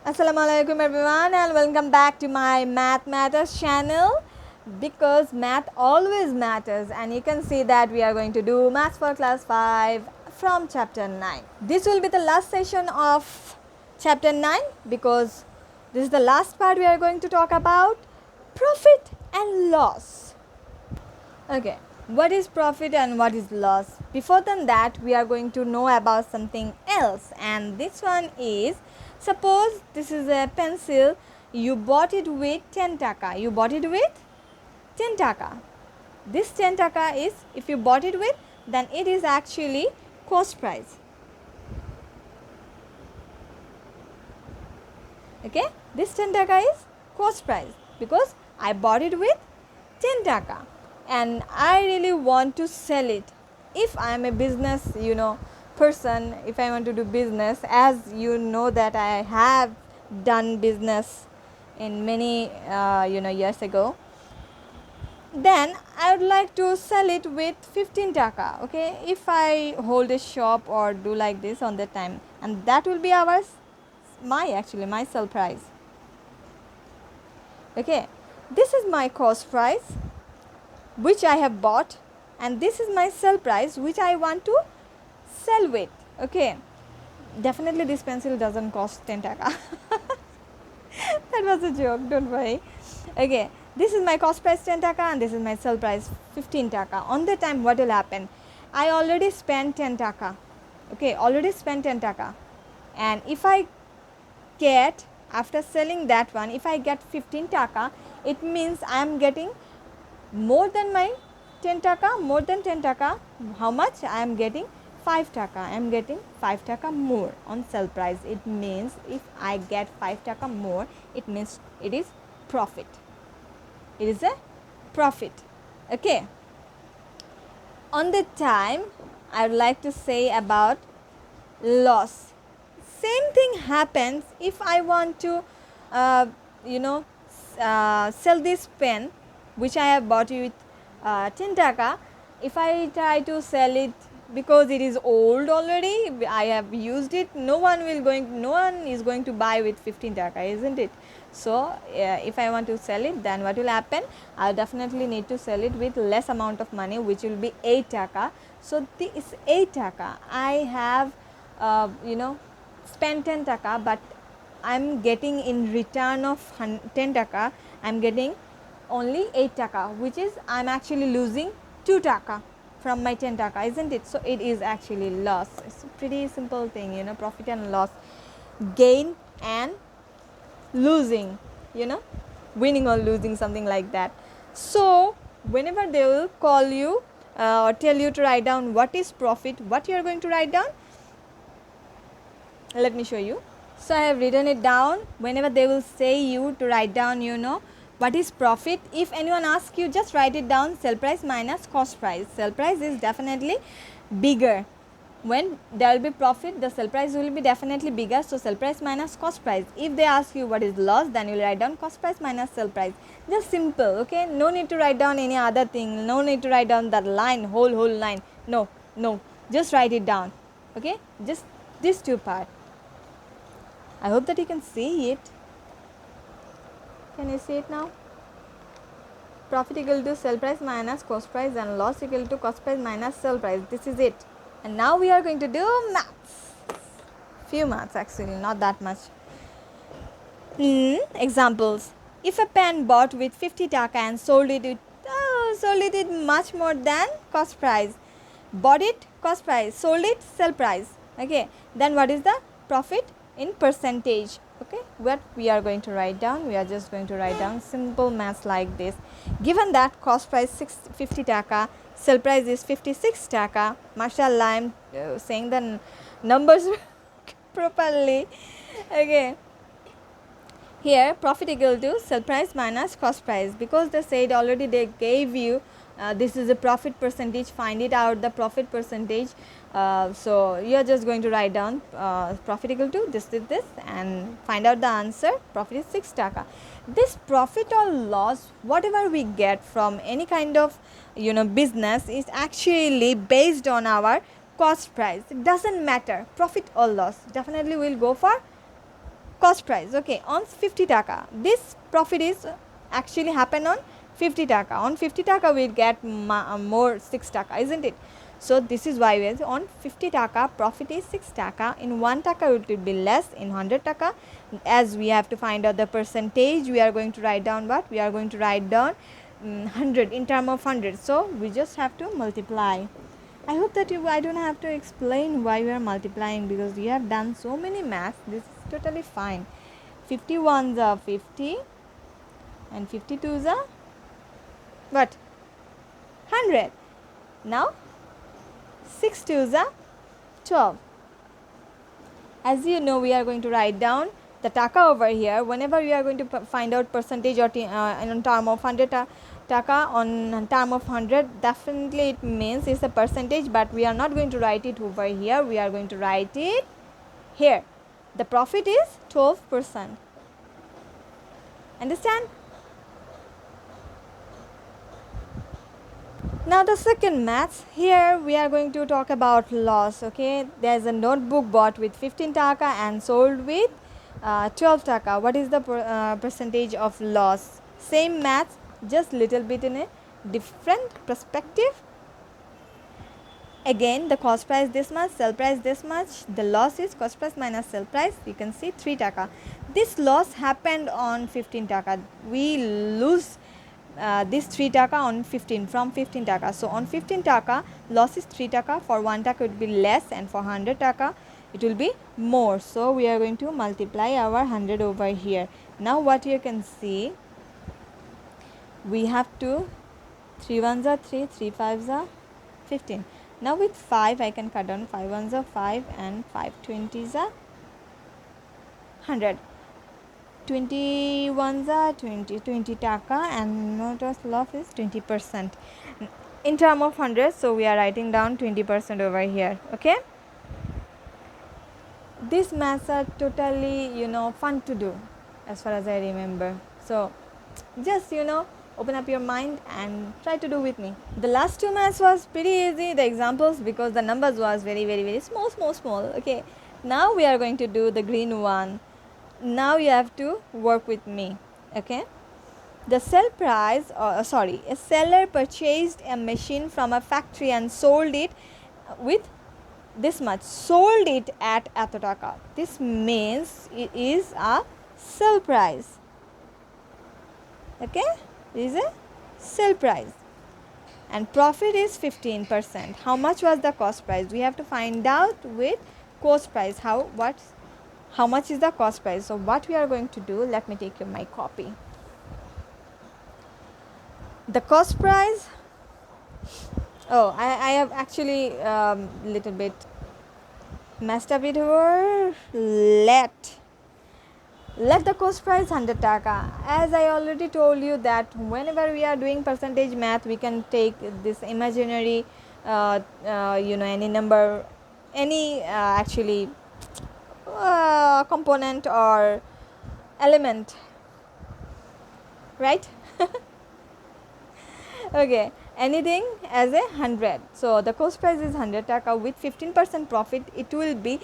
Assalamualaikum everyone and welcome back to my Math Matters channel, because math always matters, and you can see that we are going to do Maths for class 5 from chapter 9. This will be the last session of chapter 9 because this is the last part we are going to talk about profit and loss. Okay, what is profit and what is loss? Before than that, we are going to know about something else, and this one is, suppose this is a pencil, you bought it with 10 taka. You bought it with 10 taka. This 10 taka is, if you bought it with, then it is actually cost price. Okay, this 10 taka is cost price because I bought it with 10 taka and I really want to sell it. If I am a business person, if I want to do business, as you know that I have done business in many years ago, then I would like to sell it with 15 taka. Okay, if I hold a shop or do like this on the time, and that will be my sell price. Okay, this is my cost price which I have bought, and this is my sell price which I want to sell with. Okay, definitely this pencil doesn't cost 10 taka. That was a joke, don't worry. Okay, this is my cost price 10 taka and this is my sell price 15 taka. On the time, what will happen? I already spent 10 taka. Okay, already spent 10 taka, and if I get, after selling that one, if I get 15 taka, it means I am getting more than my 10 taka, more than 10 taka. How much? I am getting 5 taka. I am getting 5 taka more on sell price. It means if I get 5 taka more, it means it is profit. It is a profit. Okay. On the time, I would like to say about loss. Same thing happens if I want to sell this pen which I have bought with 10 taka. If I try to sell it because it is old already, I have used it, no one is going to buy with 15 taka, isn't it? So if I want to sell it, then what will happen? I definitely need to sell it with less amount of money, which will be 8 taka. So this 8 taka I have spent 10 taka, but I am getting in return of 10 taka, I am getting only 8 taka, which is I am actually losing 2 taka from my 10 taka, isn't it? So it is actually loss. It's a pretty simple thing, profit and loss, gain and losing, winning or losing, something like that. So whenever they will call you or tell you to write down what is profit, what you are going to write down, let me show you. So I have written it down. Whenever they will say you to write down what is profit, if anyone asks you, just write it down, sell price minus cost price. Sell price is definitely bigger. When there will be profit, the sell price will be definitely bigger. So sell price minus cost price. If they ask you what is loss, then you will write down cost price minus sell price. Just simple. Okay, no need to write down any other thing, no need to write down that line, whole line. No, just write it down. Okay, just these two parts. I hope that you can see it. Can you see it now? Profit equal to sell price minus cost price, and loss equal to cost price minus sell price. This is it. And now we are going to do maths. Few maths actually, not that much. Examples. If a pen bought with 50 taka and sold it with much more than cost price. Bought it cost price, sold it sell price. Okay, then what is the profit in percentage? Okay, what we are going to write down, we are just going to write down simple maths like this. Given that cost price 50 taka, sell price is 56 taka. Mashallah, I am saying the numbers properly. Okay, here profit equal to sell price minus cost price, because they said already, they gave you this is a profit percentage, find it out, the profit percentage. So you are just going to write down profit equal to this and find out the answer. Profit is 6 taka. This profit or loss, whatever we get from any kind of business, is actually based on our cost price. It doesn't matter profit or loss, definitely we will go for cost cost price. Okay, on 50 taka, this profit is actually happen on 50 taka. On 50 taka we get more 6 taka, isn't it? So this is why we are on 50 taka profit is 6 taka. In 1 taka it will be less. In 100 taka, as we have to find out the percentage, we are going to write down what? We are going to write down 100 in term of 100. So we just have to multiply. I hope that I don't have to explain why we are multiplying, because you have done so many maths. This is totally fine. 51s are 50 and 52s are what? 100. Now 6 2s are 12. As you know, we are going to write down the taka over here. Whenever we are going to find out percentage or in term of 100 taka on term of 100, definitely it means it's a percentage, but we are not going to write it over here. We are going to write it here. The profit is 12%. Understand? Now the second maths, here we are going to talk about loss. Okay, there is a notebook bought with 15 taka and sold with 12 taka. What is the percentage of loss? Same maths, just little bit in a different perspective. Again, the cost price this much, sell price this much. The loss is cost price minus sell price. You can see 3 taka. This loss happened on 15 taka. We lose this 3 taka on 15 from 15 taka. So on 15 taka, loss is 3 taka. For 1 taka it will be less, and for 100 taka it will be more. So we are going to multiply our 100 over here. Now what you can see, we have to 3 1s are 3, 3 5s are 15. Now with 5 I can cut down 5 1s are 5 and 5 20s are 100. 21s are 20 taka, and notice loss is 20% in term of 100. So we are writing down 20% over here. Okay, these maths are totally fun to do as far as I remember. So just open up your mind and try to do with me. The last two maths was pretty easy, the examples, because the numbers was very small. Okay, now we are going to do the green one. Now you have to work with me. Okay, the sell price, a seller purchased a machine from a factory and sold it with this much. Sold it at Atotaka. This means it is a sell price. Okay, this is a sell price, and profit is 15%. How much was the cost price? We have to find out with cost price how much is the cost price. So what we are going to do, let me take my copy. The cost price, I have actually little bit messed up it over. Let the cost price 100 taka. As I already told you that whenever we are doing percentage math, we can take this imaginary any number, any actually component or element, right? Okay, anything as a 100. So the cost price is 100 taka. With 15% profit, it will be,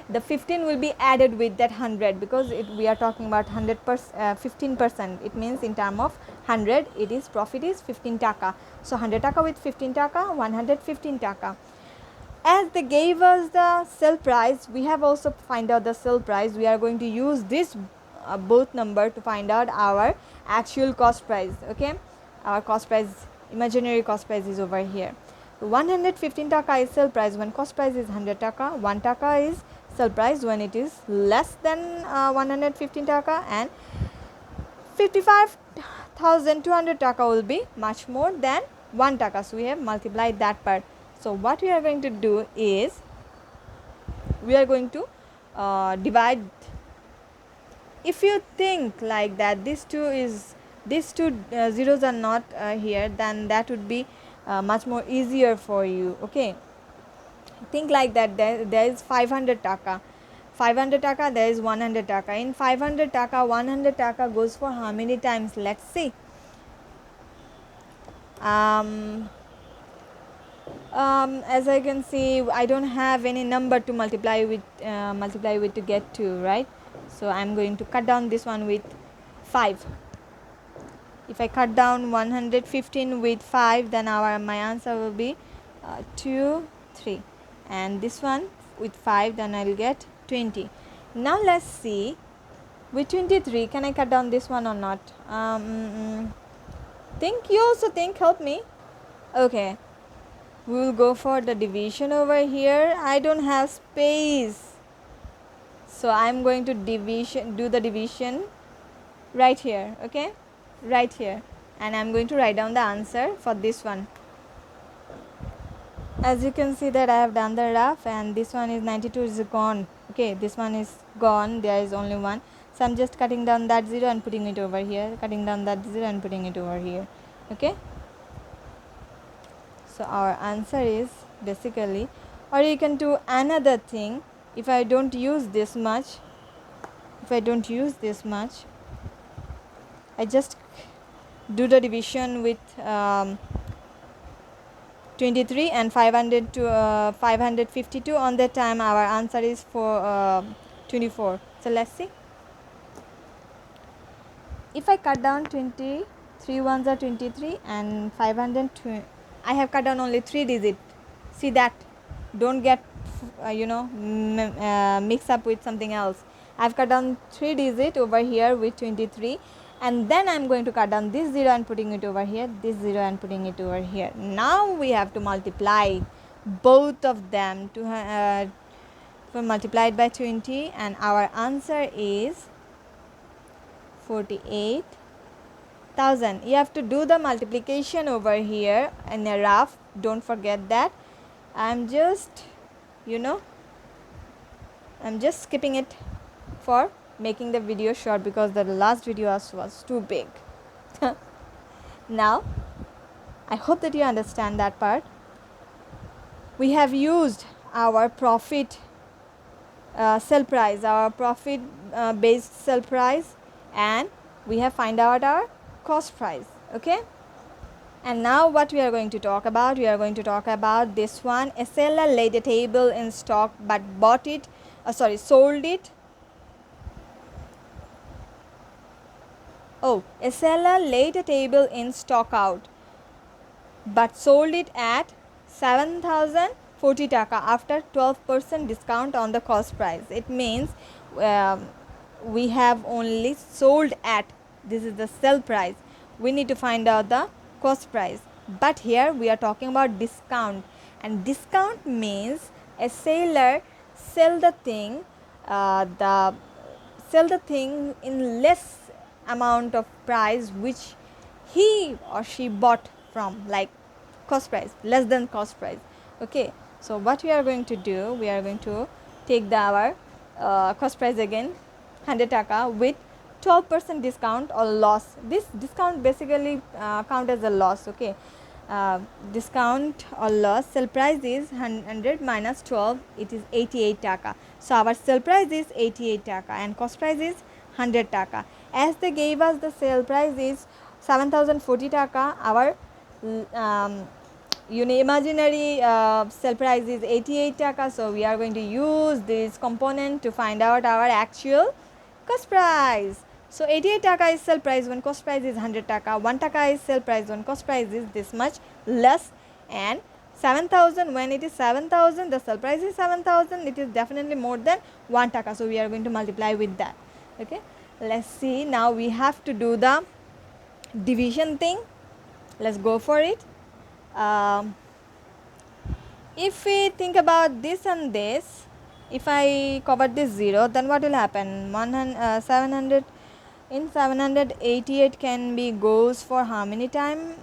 the 15 will be added with that 100, because we are talking about 100%, 15%. It means in term of 100, it is profit is 15 taka. So 100 taka with 15 taka, 115 taka. As they gave us the sell price, we have also find out the sell price. We are going to use this both number to find out our actual cost price. Okay, our cost price, imaginary cost price, is over here. 115 taka is sell price when cost price is 100 taka. 1 taka is sell price when it is less than 115 taka, and 55,200 taka will be much more than 1 taka. So we have multiplied that part. So what we are going to do is, we are going to divide. If you think like that, these two zeros are not here, then that would be much more easier for you. Okay, think like that. There is 500 taka. 500 taka, there is 100 taka. In 500 taka, 100 taka goes for how many times? Let's see. As I can see, I don't have any number to multiply with to get to, right? So I'm going to cut down this one with 5. If I cut down 115 with 5, then my answer will be 2, 3, and this one with 5, then I'll get 20. Now let's see, with 23 can I cut down this one or not? Think, you also think, help me. Okay, we will go for the division over here. I don't have space, so I'm going to do the division right here. Okay, right here, and I'm going to write down the answer for this one. As you can see that I have done the rough, and this one is 92 is gone. Okay, this one is gone, there is only one, so I'm just cutting down that 0 and putting it over here, cutting down that 0 and putting it over here. Okay, so our answer is basically, or you can do another thing. If I don't use this much, I just do the division with 23 and 500 to 552. On that time our answer is for 24. So let's see. If I cut down 23 ones are 23 and 520, I have cut down only 3 digits. See that, don't get mix up with something else. I've cut down 3 digits over here with 23, and then I'm going to cut down this 0 and putting it over here, this 0 and putting it over here. Now we have to multiply both of them to multiplied by 20, and our answer is 48,000. You have to do the multiplication over here in a rough, don't forget that. I'm just skipping it for making the video short, because the last video was too big. Now I hope that you understand that part. We have used our profit sell price, our profit based sell price, and we have find out our cost price. Okay, and now what we are going to talk about, this one. A seller laid a table in stock but sold it. A seller laid a table in stock out but sold it at 7,040 taka after 12% discount on the cost price. It means we have only sold at, this is the sell price, we need to find out the cost price. But here we are talking about discount, and discount means a seller sell the thing in less amount of price which he or she bought from, like cost price, less than cost price. Okay, so what we are going to do, we are going to take our cost price again, 100 taka, with 12% discount or loss. This discount basically count as a loss. Okay, discount or loss. Sell price is 100 minus 12, it is 88 taka. So our sell price is 88 taka and cost price is 100 taka. As they gave us the sale price is 7,040 taka, our imaginary sell price is 88 taka. So we are going to use this component to find out our actual cost price. So 88 taka is sell price when cost price is 100 taka, 1 taka is sell price when cost price is this much less, and 7,000 when it is 7,000, the sell price is 7,000, it is definitely more than 1 taka. So we are going to multiply with that. Okay, let's see, now we have to do the division thing. Let's go for it. If we think about this and this, if I cover this 0, then what will happen? 700 in 788 can be goes for how many time?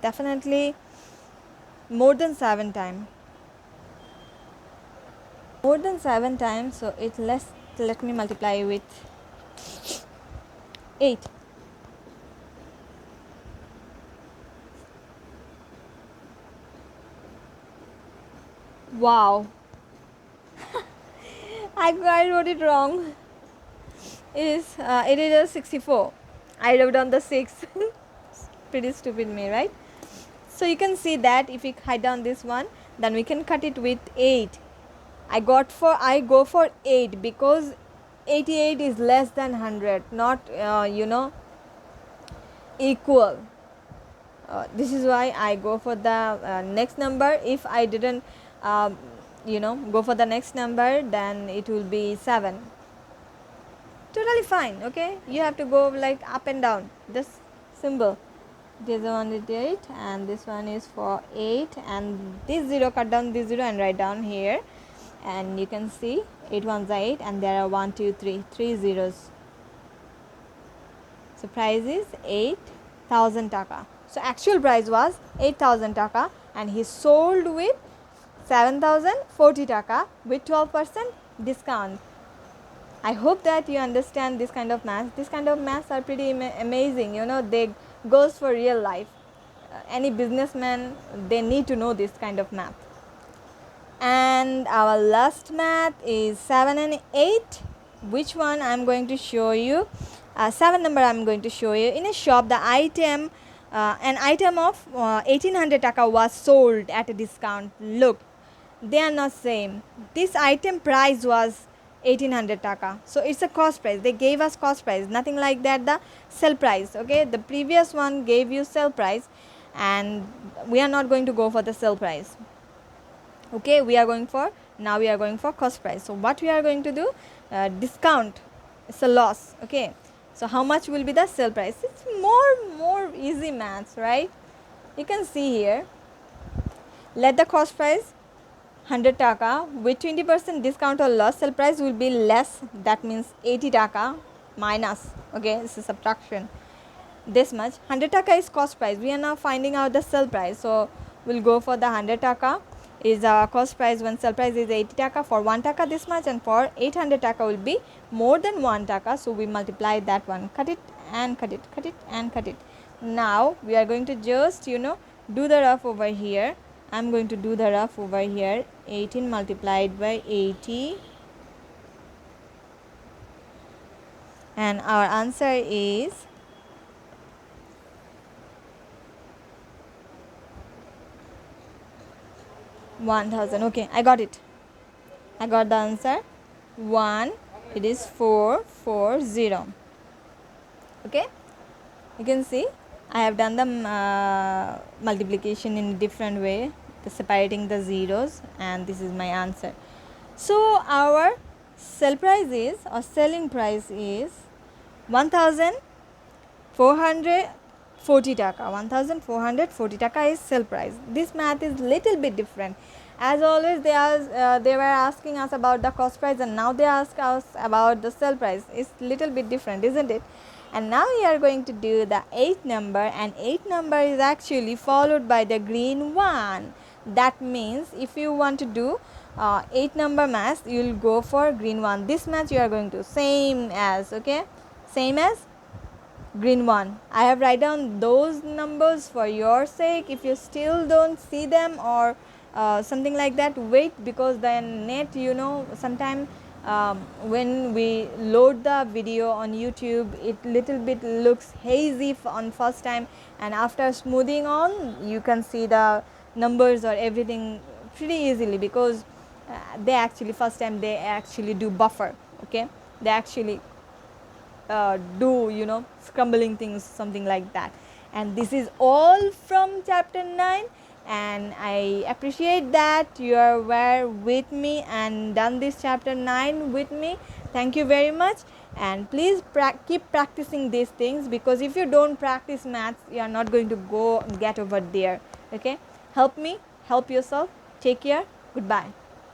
Definitely more than 7 times. More than 7 times. So it let me multiply with 8. Wow. I wrote it wrong. It is 64. I wrote on the 6. Pretty stupid me, right? So you can see that if we hide down this one, then we can cut it with 8. I go for 8 because 88 is less than 100, not equal. This is why I go for the next number. If I didn't go for the next number, then it will be 7. Totally fine. Okay, you have to go like up and down, just symbol. This one is 8 and this one is for 8, and this 0, cut down this 0 and write down here, and you can see 8 ones are 8 and there are 1 2 3 3 zeros. So price is 8,000 taka. So actual price was 8,000 taka and he sold with 7,040 taka with 12% discount. I hope that you understand this kind of math. This kind of maths are pretty amazing, they goes for real life. Any businessman, they need to know this kind of math. And our last math is 7 and 8. Which one I am going to show you? 7 number I am going to show you. In a shop, the item, an item of 1800 taka was sold at a discount. Look, they are not same. This item price was 1800 taka, so it's a cost price. They gave us cost price, nothing like that the sell price. Okay, the previous one gave you sell price and we are not going to go for the sell price. Okay, we are going for cost price. So what we are going to do, discount, it's a loss. Okay, so how much will be the sell price? It's more easy maths, right? You can see here, let the cost price 100 taka with 20% discount or loss, sell price will be less, that means 80 taka minus. Okay, this is subtraction, this much. 100 taka is cost price. We are now finding out the sell price, so we'll go for the 100 taka is our cost price when sell price is 80 taka. For 1 taka this much, and for 800 taka will be more than 1 taka, so we multiply that one, cut it and cut it, cut it and cut it. Now we are going to just do the rough over here. I'm going to do the rough over here. 18 multiplied by 80, and our answer is 1000. Okay, I got it. I got the answer 1. It is 440. Okay, you can see I have done the multiplication in a different way, separating the zeros, and this is my answer. So our sell price is, or selling price is 1440 taka. 1440 taka is sell price. This math is little bit different. As always, they were asking us about the cost price, and now they ask us about the sell price. It's little bit different, isn't it? And now we are going to do the 8th number, and 8th number is actually followed by the green one. That means if you want to do 8 number math, you will go for green one. This math you are going to same as, okay, same as green one. I have write down those numbers for your sake. If you still don't see them or something like that, wait, because the net, sometime when we load the video on YouTube, it little bit looks hazy on first time, and after smoothing on, you can see the numbers or everything pretty easily, because they actually first time they actually do buffer. Okay, they actually do scrambling things, something like that. And this is all from chapter 9, and I appreciate that you were with me and done this chapter 9 with me. Thank you very much, and please keep practicing these things, because if you don't practice maths, you are not going to go get over there. Okay, help me, help yourself. Take care. Goodbye.